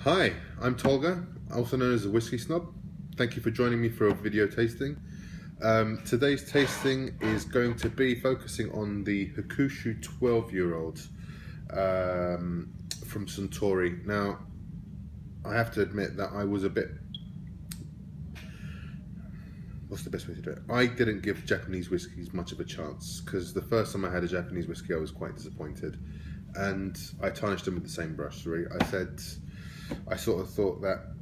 Hi, I'm Tolga, also known as the Whisky Snob. Thank you for joining me for a video tasting. Today's tasting is going to be focusing on the Hakushu 12-year-old from Suntory. Now, I have to admit that I was a bit... What's the best way to do it? I didn't give Japanese whiskies much of a chance because the first time I had a Japanese whiskey I was quite disappointed, and I tarnished them with the same brush. Really, I sort of thought that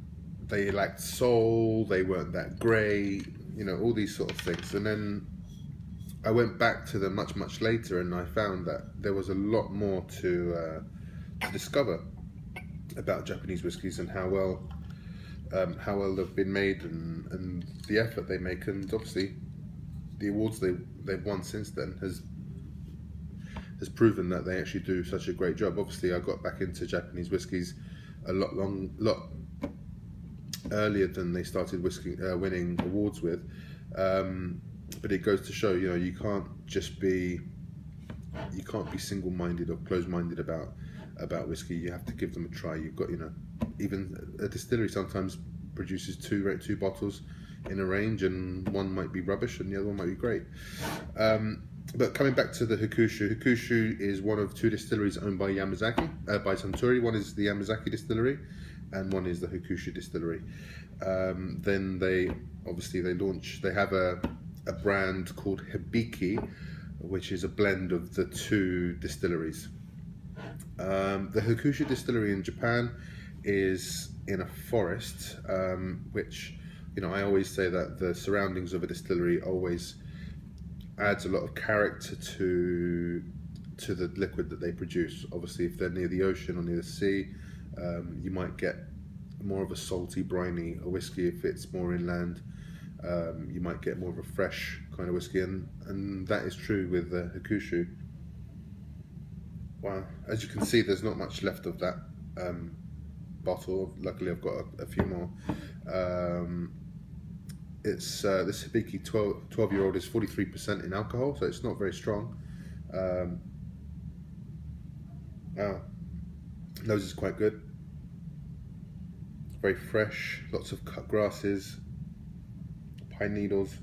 they lacked soul, they weren't that great, you know, all these sort of things. And then I went back to them much later, and I found that there was a lot more to discover about Japanese whiskies and how well they've been made and the effort they make, and obviously the awards they've won since then has proven that they actually do such a great job. Obviously, I got back into Japanese whiskies a lot earlier than they started winning awards with, but it goes to show, you know, you can't be single-minded or closed-minded about whiskey. You have to give them a try. You've got, you know, even a distillery sometimes produces two bottles in a range, and one might be rubbish and the other one might be great. But coming back to the Hakushu is one of two distilleries owned by by Suntory. One is the Yamazaki distillery, and one is the Hakushu distillery. Then they have a brand called Hibiki, which is a blend of the two distilleries. The Hakushu distillery in Japan is in a forest, which, you know, I always say that the surroundings of a distillery always adds a lot of character to the liquid that they produce. Obviously, if they're near the ocean or near the sea, you might get more of a salty, briny whiskey. If it's more inland, you might get more of a fresh kind of whiskey, and that is true with the Hakushu. Wow, as you can see, there's not much left of that bottle. Luckily, I've got a few more. It's this Hibiki 12-year-old is 43% in alcohol, so it's not very strong. Nose is quite good. Very fresh, lots of cut grasses, pine needles.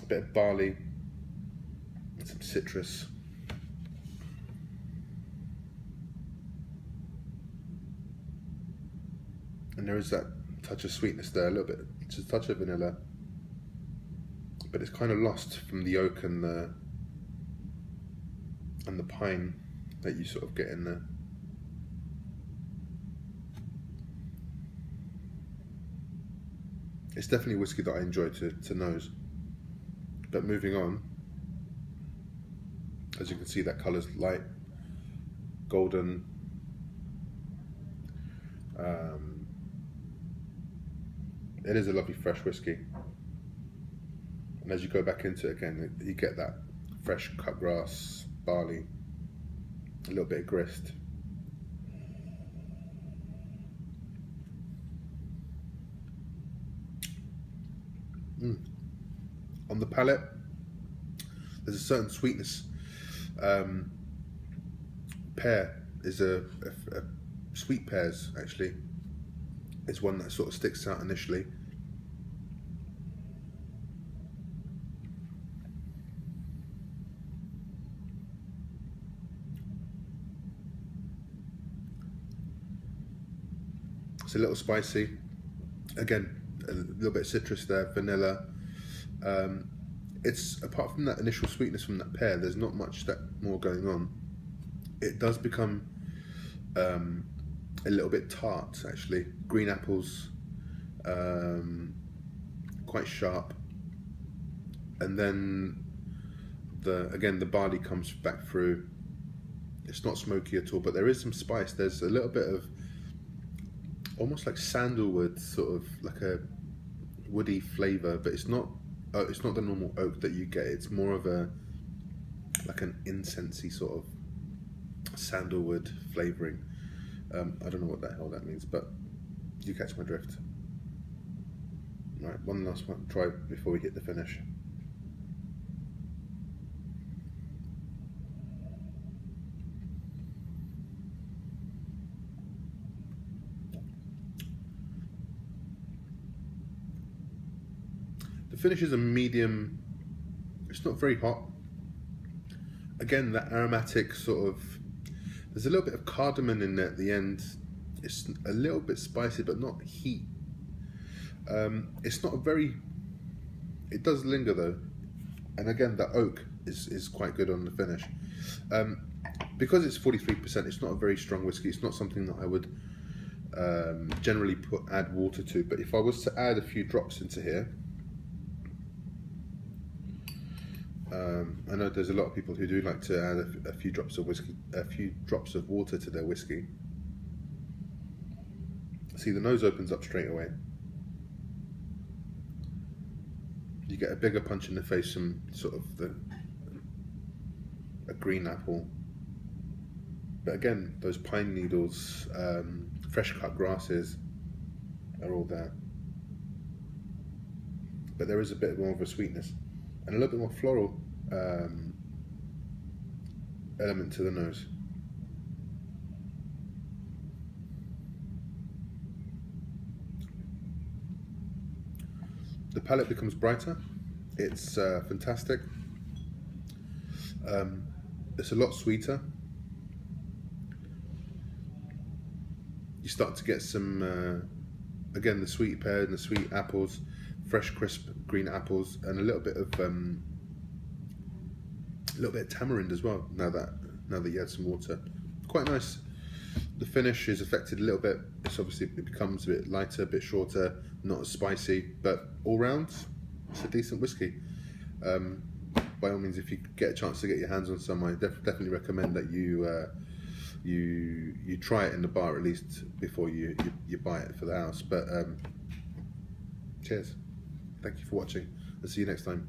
A bit of barley, and some citrus. And there is that touch of sweetness there, a little bit, just a touch of vanilla, but it's kind of lost from the oak and the pine that you sort of get in there. It's definitely whiskey that I enjoy to nose. But moving on, as you can see, that colour's light golden. It is a lovely fresh whiskey, and as you go back into it again, you get that fresh cut grass, barley, a little bit of grist. On the palate, there's a certain sweetness. Pear is a sweet pears, actually. It's one that sort of sticks out initially. It's a little spicy. Again, a little bit of citrus there, vanilla. It's, apart from that initial sweetness from that pear, there's not much more going on. It does become a little bit tart, actually. Green apples, quite sharp, and then the barley comes back through. It's not smoky at all, but there is some spice. There's a little bit of almost like sandalwood, sort of like a woody flavour, but it's not the normal oak that you get. It's more of like an incensey sort of sandalwood flavouring. I don't know what the hell that means, but you catch my drift. Right, one last try before we hit the finish. finish is a medium. It's not very hot. Again, that aromatic sort of. There's a little bit of cardamom in there at the end. It's a little bit spicy, but not heat. It's not a very. It does linger though, and again, the oak is quite good on the finish. Because it's 43%, it's not a very strong whiskey. It's not something that I would generally add water to. But if I was to add a few drops into here, I know there's a lot of people who do like to add a few drops of whiskey, a few drops of water to their whiskey. See, the nose opens up straight away. You get a bigger punch in the face from sort of a green apple. But again, those pine needles, fresh cut grasses are all there. But there is a bit more of a sweetness and a little bit more floral element to the nose. The palate becomes brighter. It's fantastic. It's a lot sweeter. You start to get some, again, the sweet pear and the sweet apples, fresh, crisp green apples, and a little bit of tamarind as well. Now that you add some water, quite nice. The finish is affected a little bit. It's obviously, it becomes a bit lighter, a bit shorter, not as spicy, but all round, it's a decent whiskey. By all means, if you get a chance to get your hands on some, I definitely recommend that you try it in the bar at least before you buy it for the house. But cheers, thank you for watching, and see you next time.